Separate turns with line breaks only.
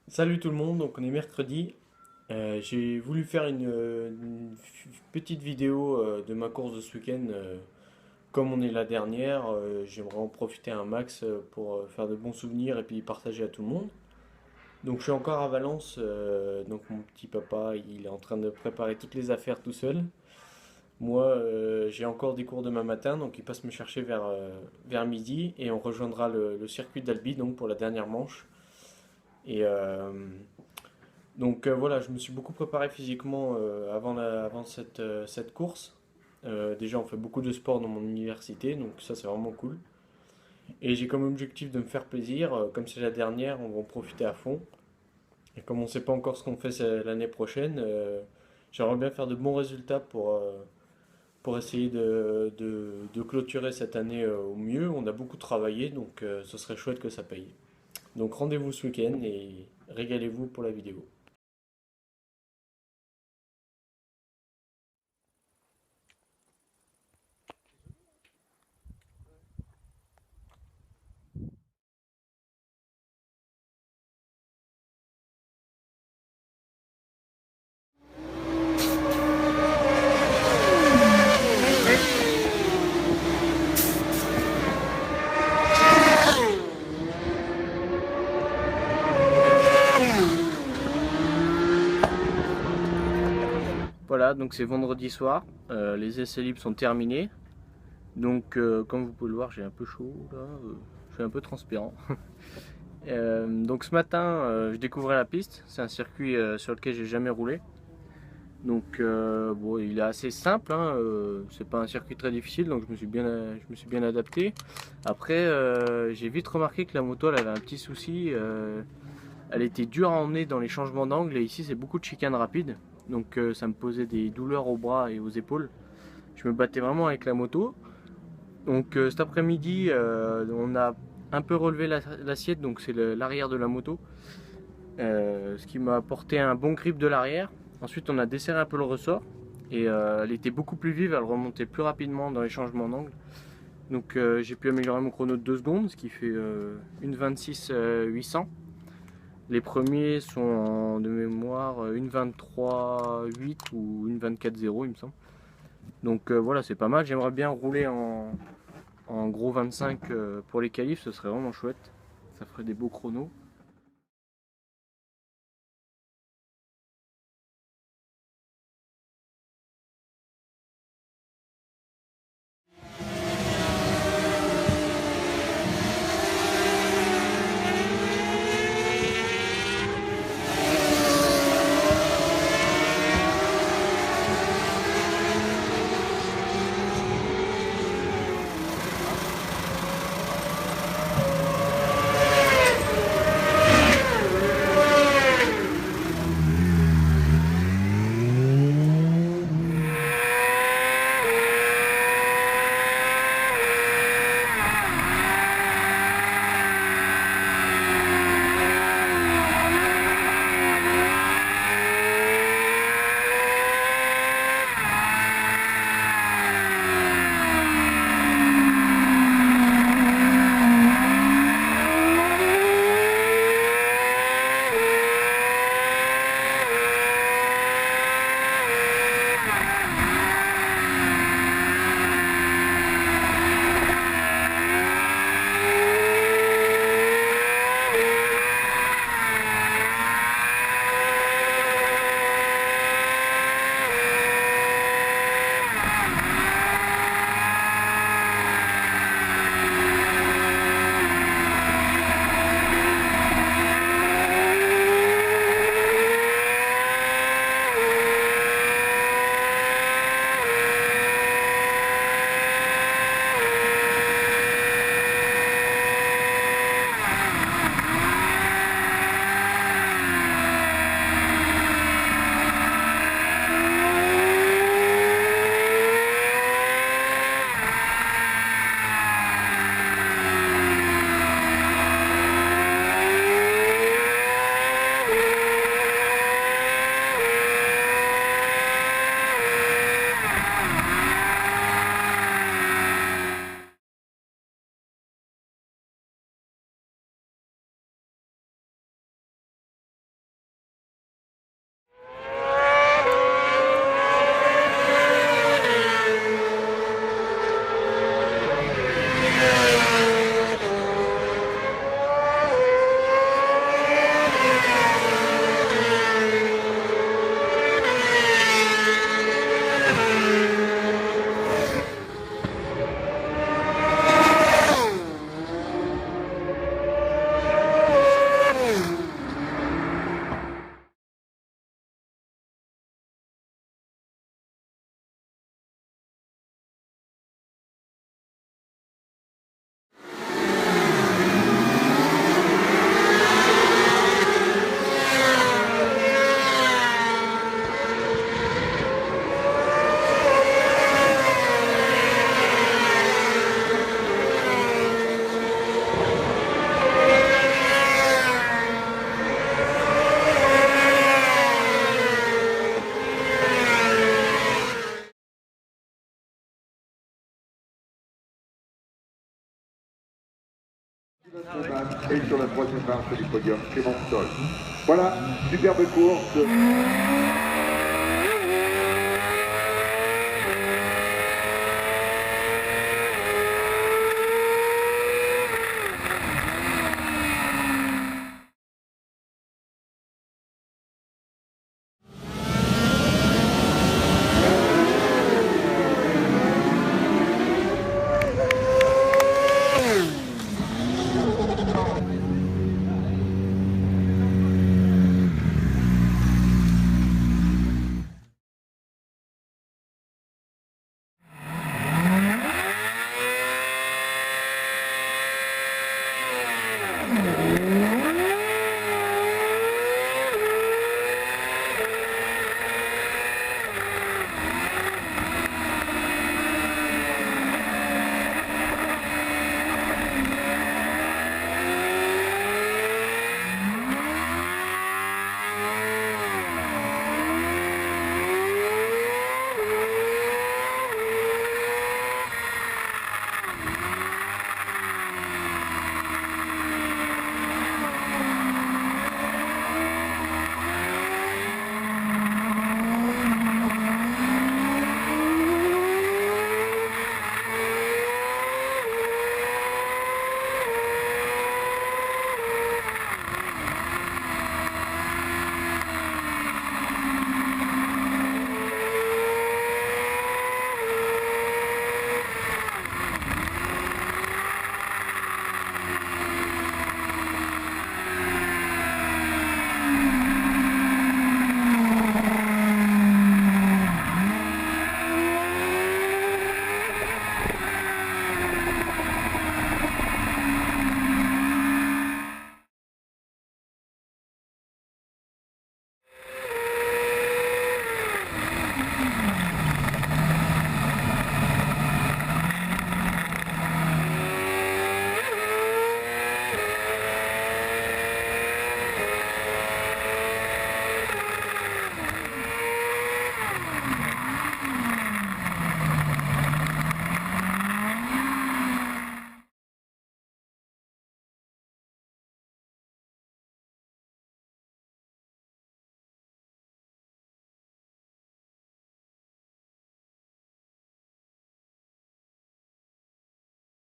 Salut tout le monde, donc on est mercredi. J'ai voulu faire une petite vidéo de ma course de ce week-end. Comme on est la dernière, j'aimerais en profiter un max pour faire de bons souvenirs et puis partager à tout le monde. Donc je suis encore à Valence, donc mon petit papa il est en train de préparer toutes les affaires tout seul. Moi j'ai encore des cours demain matin, donc il passe me chercher vers midi et on rejoindra le circuit d'Albi donc pour la dernière manche. Et, voilà, je me suis beaucoup préparé physiquement avant cette course. Déjà, on fait beaucoup de sport dans mon université, donc ça c'est vraiment cool. Et j'ai comme objectif de me faire plaisir. Comme c'est la dernière, on va en profiter à fond. Et comme on ne sait pas encore ce qu'on fait l'année prochaine, j'aimerais bien faire de bons résultats pour essayer de clôturer cette année au mieux. On a beaucoup travaillé, donc ce serait chouette que ça paye. Donc rendez-vous ce week-end et régalez-vous pour la vidéo. Voilà, donc c'est vendredi soir, les essais libres sont terminés. Donc comme vous pouvez le voir, j'ai un peu chaud là, je suis un peu transpirant. Donc ce matin, je découvrais la piste, c'est un circuit sur lequel j'ai jamais roulé. Donc bon, il est assez simple, hein, c'est pas un circuit très difficile, donc je me suis bien adapté. Après, j'ai vite remarqué que la moto elle avait un petit souci, elle était dure à emmener dans les changements d'angle et ici c'est beaucoup de chicanes rapides. Donc ça me posait des douleurs aux bras et aux épaules. Je me battais vraiment avec la moto. Donc cet après-midi, on a un peu relevé l'assiette, donc c'est l'arrière de la moto, ce qui m'a apporté un bon grip de l'arrière. Ensuite, on a desserré un peu le ressort et elle était beaucoup plus vive, elle remontait plus rapidement dans les changements d'angle. Donc j'ai pu améliorer mon chrono de 2 secondes, ce qui fait une 26 800. Les premiers sont de mémoire une 23 8 ou une 24 0 il me semble. Donc voilà, c'est pas mal. J'aimerais bien rouler en gros 25 pour les qualifs, ce serait vraiment chouette. Ça ferait des beaux chronos.
Et sur la troisième marche du podium, Clément Stoll. Voilà, superbe course.